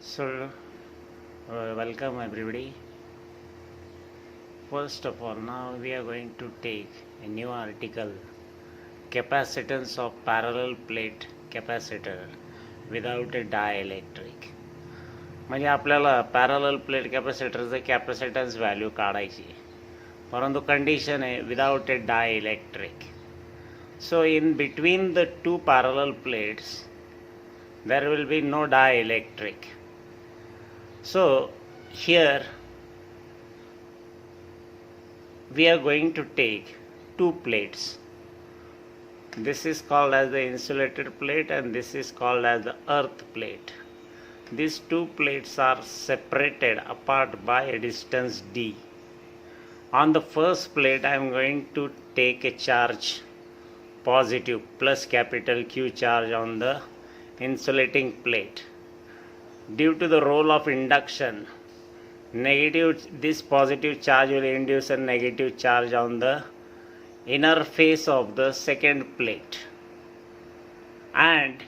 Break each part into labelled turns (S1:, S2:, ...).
S1: So, welcome everybody. First of all, now we are going to take a new article, capacitance of parallel plate capacitor without a dielectric. म्हणजे आपल्याला parallel plate कॅपॅसिटरचं capacitance value काढायची आहे, परंतु condition आहे without A dielectric. So in between the two parallel plates there will be no dielectric. So here we are going to take two plates. This is called as the insulated plate and this is called as the earth plate. These two plates are separated apart by a distance d. On the first plate I am going to take a charge positive plus capital Q charge on the insulating plate. Due to the role of induction, this positive charge will induce a negative charge on the inner face of the second plate, and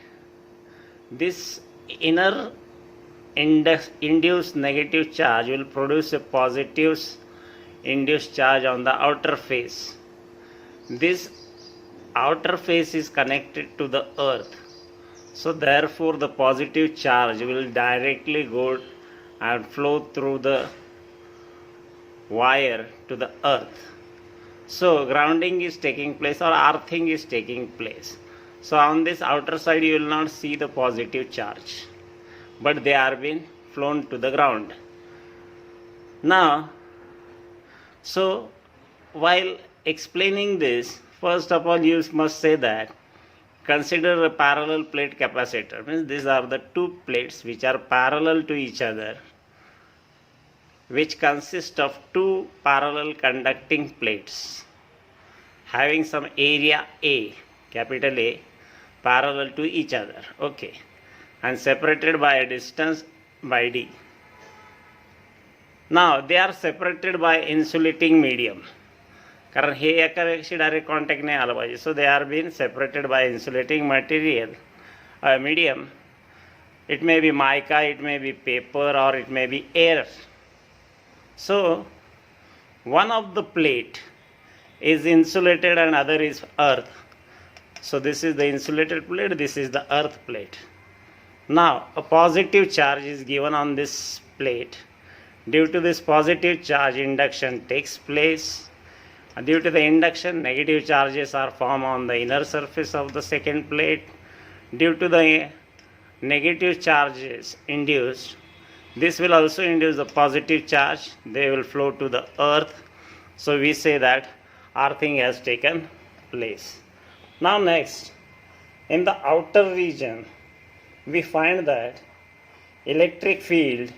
S1: this inner induced negative charge will produce a positive induced charge on the outer face. This outer face is connected to the earth, so therefore the positive charge will directly go and flow through the wire to the earth. So grounding is taking place or earthing is taking place. So on this outer side you will not see the positive charge, but they are being flown to the ground. Now, so while explaining this, first of all you must say that consider a parallel plate capacitor. Means these are the two plates which are parallel to each other, which consist of two parallel conducting plates having some area A, capital A, parallel to each other, okay, and separated by a distance by d. Now they are separated by insulating medium, कारण हे एकापेक्षा direct contact नाही आला पाहिजे. So they are been separated by insulating material medium. It may be mica, it may be paper, or it may be air. So one of the plate is insulated and other is earth. So this is the insulated plate, this is the earth plate. Now a positive charge is given on this plate. Due to this positive charge, induction takes place. Due to the induction, negative charges are formed on the inner surface of the second plate. Due to the negative charges induced, this will also induce the positive charge. They will flow to the earth. So we say that earthing has taken place. Now next, in the outer region, we find that electric field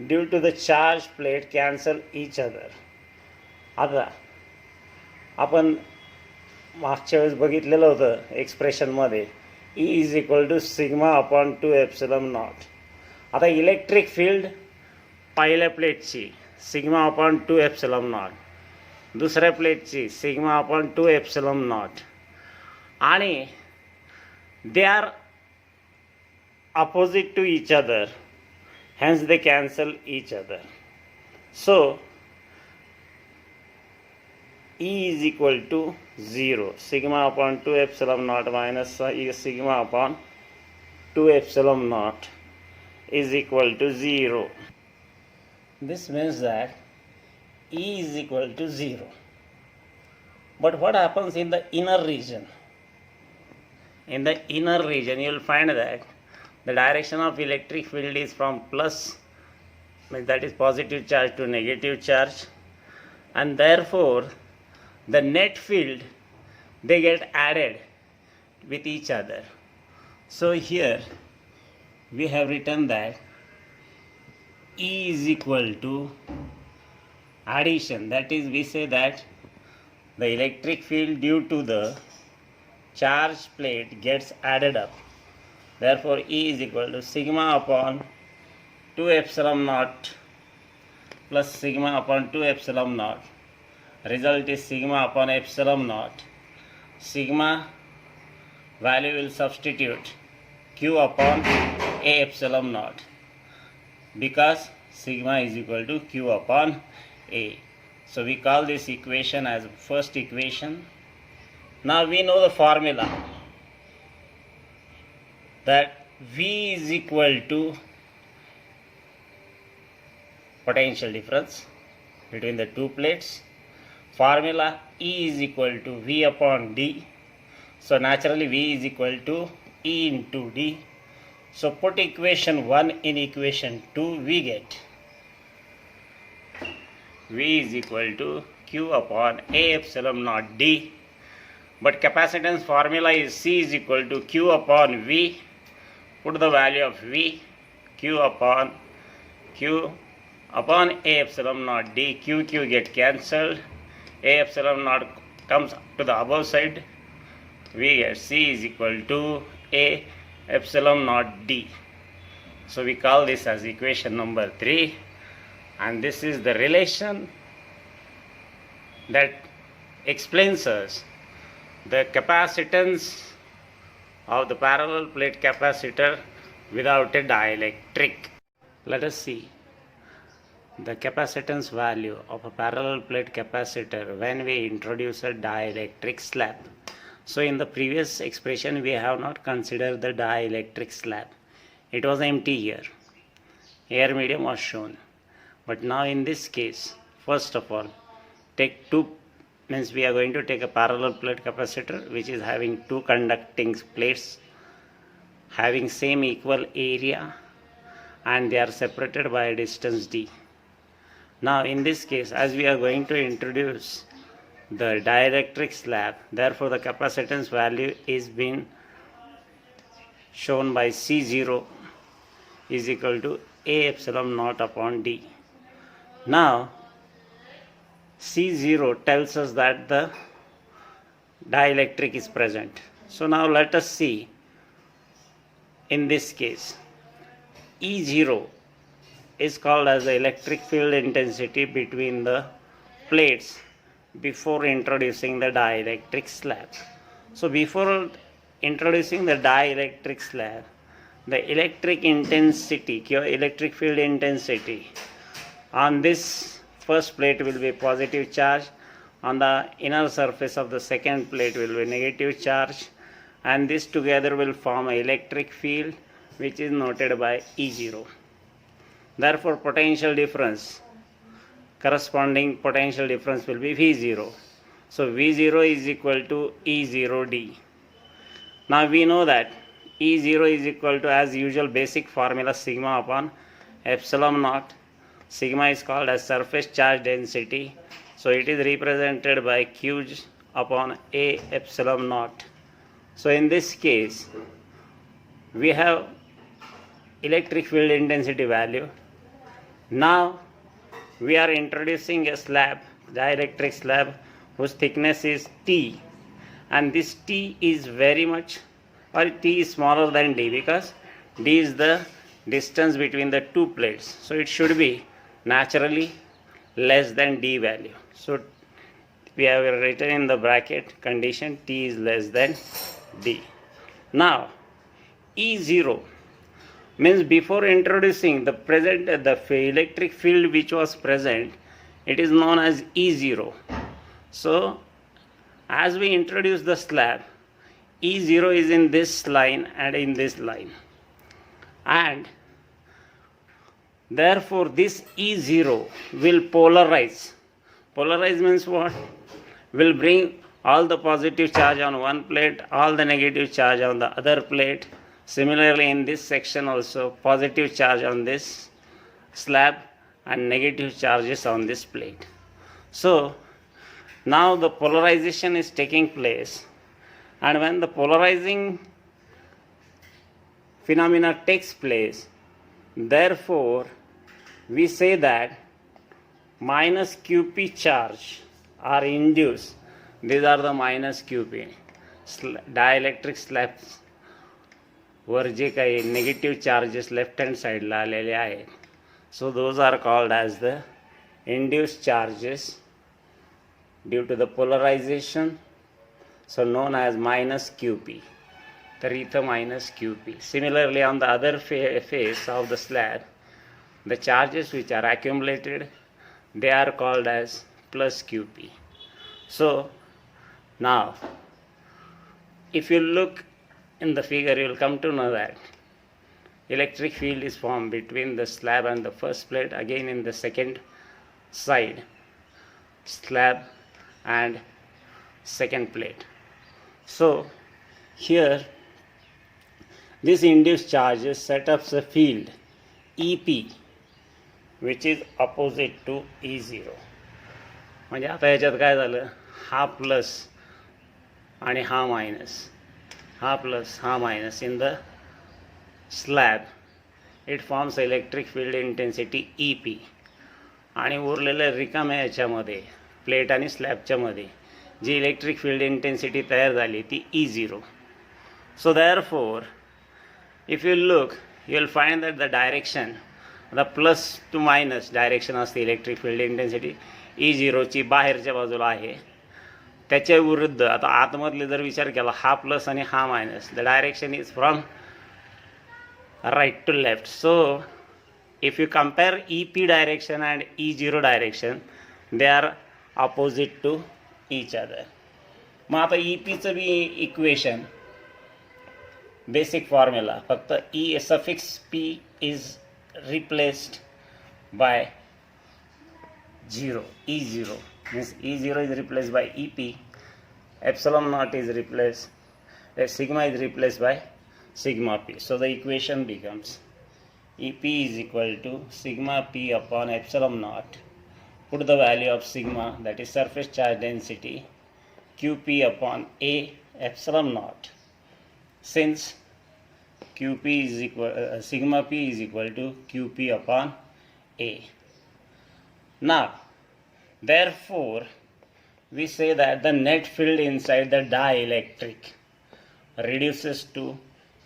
S1: due to the charged plate cancel each other. आता आपण मागच्या वेळेस बघितलेलं होतं एक्सप्रेशनमध्ये E is equal to sigma upon 2 epsilon naught. आता electric field पहिल्या प्लेटची सिग्मा अपॉन 2 एप्सिलॉन नॉट, दुसऱ्या प्लेटची सिग्मा अपॉन 2 एप्सिलॉन नॉट, आणि they are opposite to each other, hence they cancel each other. So E is equal to 0. Sigma upon 2 epsilon naught minus sigma upon 2 epsilon naught is equal to 0. This means that E is equal to 0. But what happens in the inner region? In the inner region you will find that the direction of electric field is from plus, that is positive charge, to negative charge, and therefore the net field, they get added with each other. So here we have written that E is equal to addition, that is we say that the electric field due to the charged plate gets added up. Therefore E is equal to sigma upon 2 epsilon naught plus sigma upon 2 epsilon naught. Result is sigma upon epsilon naught. Sigma value will substitute Q upon A epsilon naught. because sigma is equal to Q upon A. So we call this equation as first equation. Now we know the formula that V is equal to potential difference between the two plates. Formula E is equal to V upon D. So naturally V is equal to E into D. So put equation 1 in equation 2, we get V is equal to Q upon A epsilon naught D. But capacitance formula is C is equal to Q upon V. Put the value of V, Q upon A epsilon naught D. Q get cancelled. A epsilon naught comes to the above side. We get C is equal to A epsilon naught D. So we call this as equation number 3, and this is the relation that explains us the capacitance of the parallel plate capacitor without a dielectric. Let us see the capacitance value of a parallel plate capacitor when we introduce a dielectric slab. So in the previous expression we have not considered the dielectric slab. It was empty here. Air medium was shown. But now in this case, first of all, take two, means we are going to take a parallel plate capacitor which is having two conducting plates having same equal area, and they are separated by a distance d. Now in this case, as we are going to introduce the dielectric slab, therefore the capacitance value is being shown by C0 is equal to A epsilon naught upon D. Now C0 tells us that the dielectric is present. So now let us see in this case E0 is called as the electric field intensity between the plates before introducing the dielectric slab. So before introducing the dielectric slab, the electric intensity, electric field intensity on this first plate will be positive charge, on the inner surface of the second plate will be negative charge, and this together will form an electric field which is noted by E0. Therefore potential difference, corresponding potential difference will be V0. So V0 is equal to E0D. Now we know that E0 is equal to, as usual, basic formula sigma upon epsilon naught. Sigma is called as surface charge density. So it is represented by Q upon A epsilon naught. So in this case, we have electric field intensity value. Now we are introducing a slab, dielectric slab, whose thickness is T, and this T is very much, or T is smaller than D, because D is the distance between the two plates. So it should be naturally less than D value. So we have written in the bracket condition T is less than D. Now E0 means before introducing the electric field which was present, it is known as E0. So as we introduce the slab, E0 is in this line and in this line, and therefore this E0 will polarize. Polarize means what? Will bring all the positive charge on one plate, all the negative charge on the other plate. Similarly in this section also, positive charge on this slab and negative charges on this plate. So now the polarization is taking place, and when the polarizing phenomena takes place, therefore we say that minus QP charge are induced. These are the minus QP dielectric slabs वर जे काही negative charges left hand साईडला आलेले आहेत, so those are called as the induced charges due to the polarisation, so known as minus QP. तर इथं minus QP. Similarly on the other face of the slab, the charges which are accumulated, they are called as plus QP. So now if you look in the figure, you will come to know that electric field is formed between the slab and the first plate, again in the second side, slab and second plate. So here this induced charges set up a field EP which is opposite to E0. म्हणजे आता याच्यात काय झालं, हा plus आणि हा minus, हा plus हा minus in the slab, it forms electric field intensity EP. आणि उरलेल्या रिकाम्या याच्यामध्ये प्लेट आणि स्लॅबच्या मध्ये जी इलेक्ट्रिक फील्ड इंटेन्सिटी तयार झाली ती E0. So therefore if you look you will find that the direction, the plus two minus direction असते इलेक्ट्रिक फील्ड इंटेन्सिटी E0ची बाहेरच्या बाजूला आहे. त्याच्या विरुद्ध आता आतमधले जर विचार केला, हा प्लस आणि हा minus, the direction is from right to left. So if you compare EP direction and E0 direction, they are opposite to each other. मग आता EPचं बी इक्वेशन बेसिक फॉर्म्युला फक्त E suffix P is replaced by 0, E0 means E0 is replaced by EP, epsilon naught is replaced, sigma is replaced by sigma P. So the equation becomes EP is equal to sigma P upon epsilon naught. Put the value of sigma, that is surface charge density, QP upon A epsilon naught. Since QP is equal, sigma P is equal to QP upon A. Now, therefore, we say that the net field inside the dielectric reduces to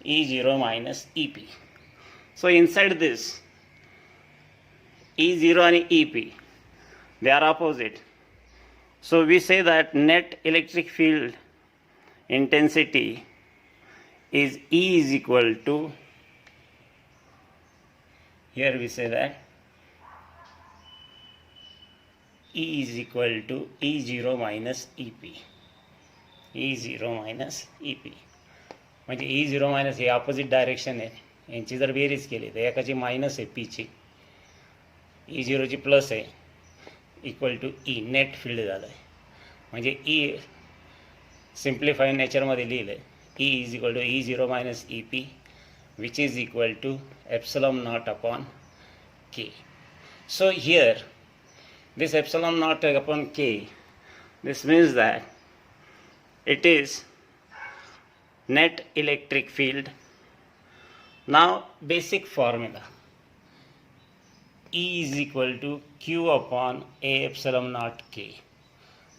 S1: E0 minus EP. So inside this E0 and EP, they are opposite. So we say that net electric field intensity is E is equal to, here we say that E is equal to E0 minus EP. E0 minus EP. म्हणजे E0 minus हे opposite direction आहे, यांची जर berries केली तर एकाची minus आहे पीची, E0ची प्लस आहे, equal to E net field झालं आहे. म्हणजे ई सिम्प्लिफाईड नेचरमध्ये लिहिलं आहे, E is equal to E0 minus EP which is equal to epsilon naught upon K. So here this epsilon naught upon K, this means that it is net electric field. Now basic formula, E is equal to Q upon A epsilon naught K.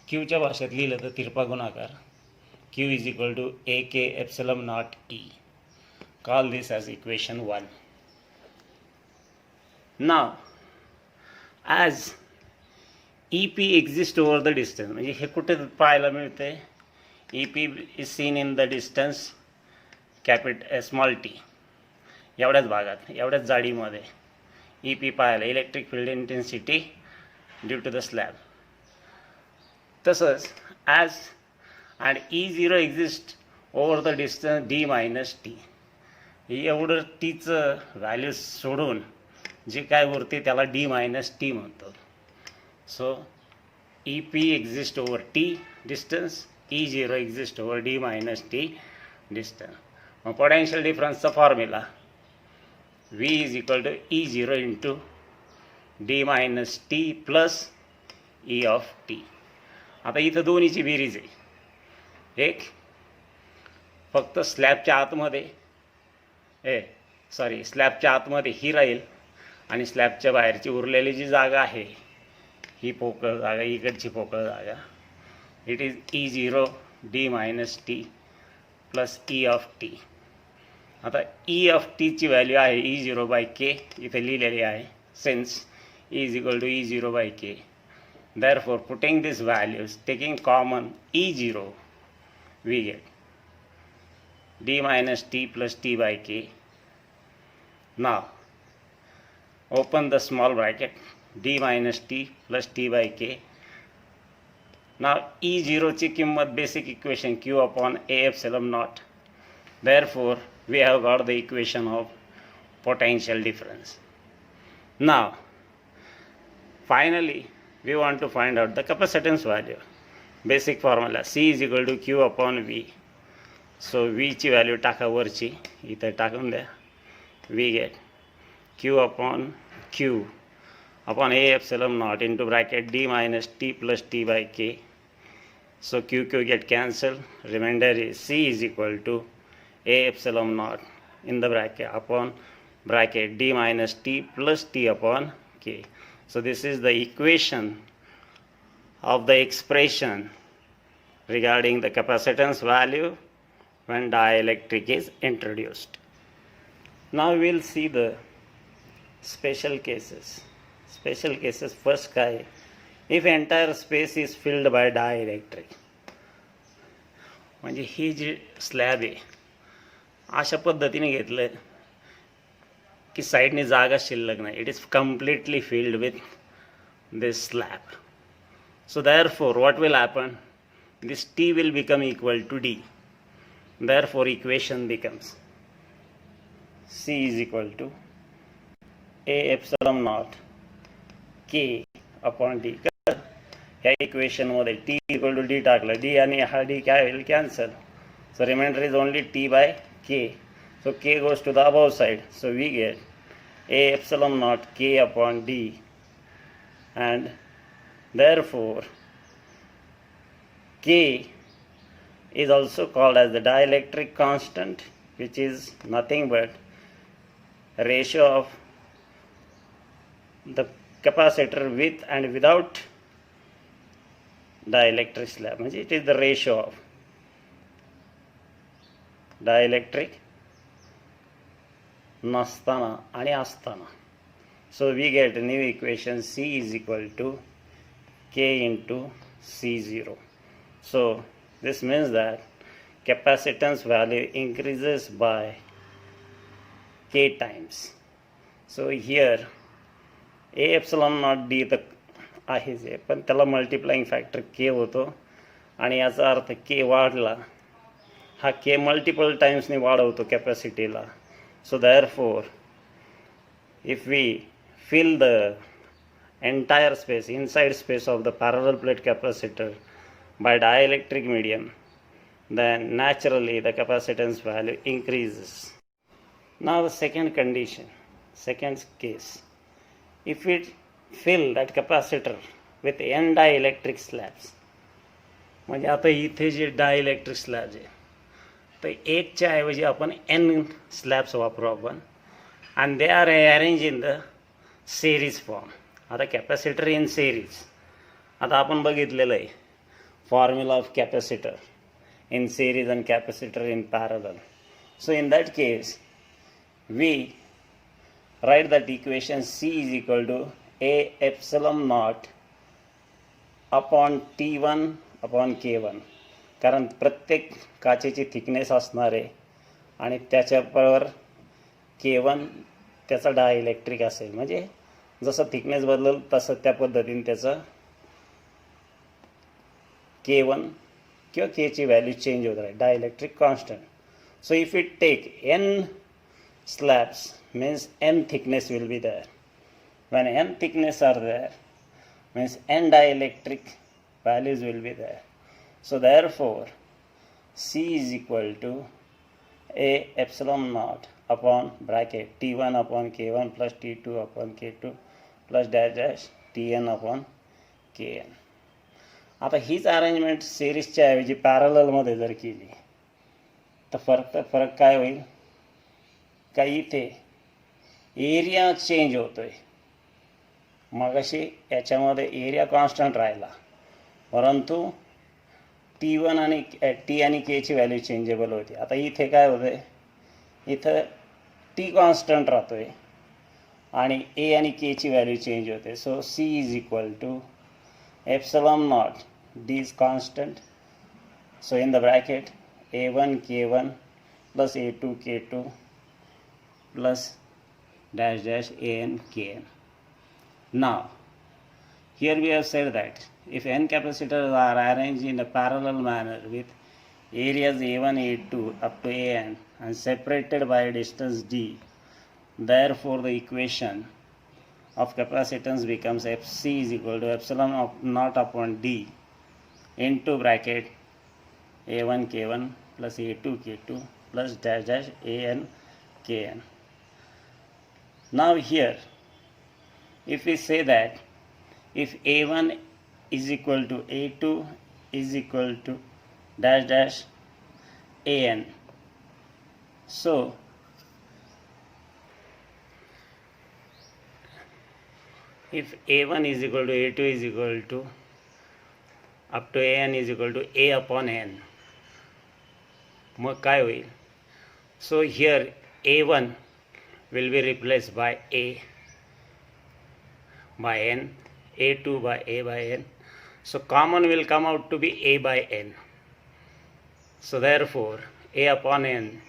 S1: Q च्या भाषेत लिहिलं तर तिरपा गुणाकार, Q is equal to AK epsilon naught E. Call this as equation 1. Now as EP exists over the distance, म्हणजे हे कुठे पाहायला मिळते, EP is seen in the distance small t, एवढ्याच भागात, एवढ्याच जाडीमध्ये EP पाहायला, electric field intensity due to the slab. तसंच as and E0 exist over the distance D minus T, एवढं टीचं व्हॅल्यू सोडून जे काय उरते त्याला D मायनस T म्हणतो. So EP exists over T distance, E0 exists over D minus T distance. मग potential difference चा formula V is equal to E0 into D minus T plus E of T. आता इथं दोन्हीची berries आहे, एक फक्त स्लॅबच्या आतमध्ये ही राहील आणि स्लॅबच्या बाहेरची उरलेली जी जागा आहे ही पोकळ जागा, इकडची पोकळ जागा, it is E0 D minus T plus E of T. आता E ऑफ टीची व्हॅल्यू आहे E0 बाय K, इथे लिहिलेली आहे, since E is equal to E0 by K. Therefore, putting these values, taking common E0, we get D minus T plus T by K. Now, open the small bracket, d minus t plus t by k. Now E0 ची किंमत basic equation q upon a epsilon naught. Therefore we have got the equation of potential difference. Now finally we want to find out the capacitance value. Basic formula C is equal to q upon v. So v ची value टाका वरची, इथे टाकून द्या. We get q upon q upon a epsilon naught into bracket d minus t plus t by k. So q get cancelled. Remainder is C is equal to a epsilon naught in the bracket upon bracket d minus t plus t upon k. So this is the equation of the expression regarding the capacitance value when dielectric is introduced. Now we will see the special cases. Special cases first काय, if entire space is filled by dielectric, म्हणजे ही जी slab आहे अशा पद्धतीने घेतलं की साईडने जागा शिल्लक नाही. It is completely filled with this slab. So therefore what will happen, this T will become equal to D. Therefore equation becomes C is equal to a epsilon naught k upon D. ह्या equation मध्ये T equal to D टाकलं, D आणि हा D काय होईल, cancel. So remainder is only T by K. So K goes to the above side. So we get a epsilon naught K upon D, and therefore K is also called as the dielectric constant, which is nothing but ratio of the capacitor with and without dielectric slab. म्हणजे it is the ratio of dielectric नसताना आणि असताना. So we get a new equation C is equal to K into C0. So this means that capacitance value increases by K times. So here a epsilon naught D तर आहेच आहे, पण त्याला multiplying factor K होतो आणि याचा अर्थ K वाढला, हा K मल्टिपल टाइम्सने वाढवतो कॅपॅसिटीला. So therefore if we fill the entire space, inside space of the parallel plate capacitor by dielectric medium, then naturally the capacitance value increases. Now the second condition, second case, if we fill that capacitor with n dielectric slabs, म्हणजे आता इथे जे dielectric slabs आहे तर एकच्या ऐवजी आपण n slabs वापरू आपण, and they are arranged in the series form. आता कॅपॅसिटर इन सिरीज, आता आपण बघितलेलं आहे formula of capacitor in series and capacitor in parallel. So in that case we write that equation C is equal to a epsilon naught upon T1 upon K1, कारण प्रत्येक काचेची thickness असणार आहे आणि त्याच्यावर K1 त्याचा डायइलेक्ट्रिक असेल. म्हणजे जसं थिकनेस बदलल तसं त्या पद्धतीने त्याचं K1 किंवा Kची व्हॅल्यू चेंज होत राहील, dielectric constant. So if it take n slabs means n thickness will be there. When n thickness are there means n dielectric values will be there. So therefore C is equal to a epsilon naught upon bracket T1 upon K1 plus T2 upon K2 plus dash dash Tn upon Kn. आता हीच arrangement सिरीजच्या ऐवजी पॅरललमध्ये जर केली तर फरक काय होईल, का इथे एरिया चेंज होतोय. मगाशी याच्यामध्ये एरिया कॉन्स्टंट राहिला, परंतु T1 आणि T आणि Kची व्हॅल्यू चेंजेबल होती. आता इथे काय होतंय, इथं T कॉन्स्टंट राहतोय आणि A आणि Kची व्हॅल्यू चेंज होते. So C is equal to epsilon naught, D is constant. So in the bracket A1 K1 plus A2 K2 plus dash dash an kn. Now, here we have said that if n capacitors are arranged in a parallel manner with areas A1, A2 up to an and separated by a distance d, therefore the equation of capacitance becomes Fc is equal to epsilon naught upon d into bracket A1 K1 plus A2 K2 plus dash dash An Kn. Now here, if we say that if A1 is equal to A2 is equal to dash dash An, so if A1 is equal to A2 is equal to up to An is equal to A upon N, मग काय होईल? So here A1 will be replaced by A by N, A2 by A by N. So common will come out to be A by N. So therefore A upon N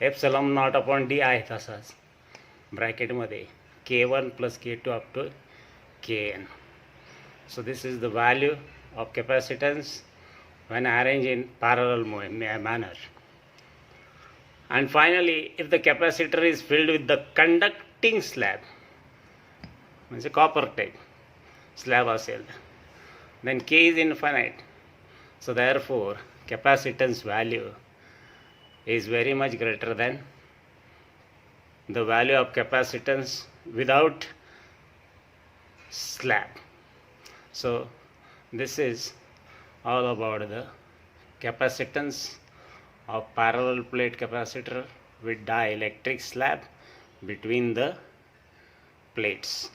S1: epsilon naught upon D आहे तसाच ब्रॅकेटमध्ये K1 plus K2 up to Kn. So this is the value of capacitance when arranged in parallel manner. And finally, if the capacitor is filled with the conducting slab, म्हणजे copper type slab असेल, then K is infinite. So therefore capacitance value is very much greater than the value of capacitance without slab. So this is all about the capacitance of parallel plate capacitor with dielectric slab between the plates.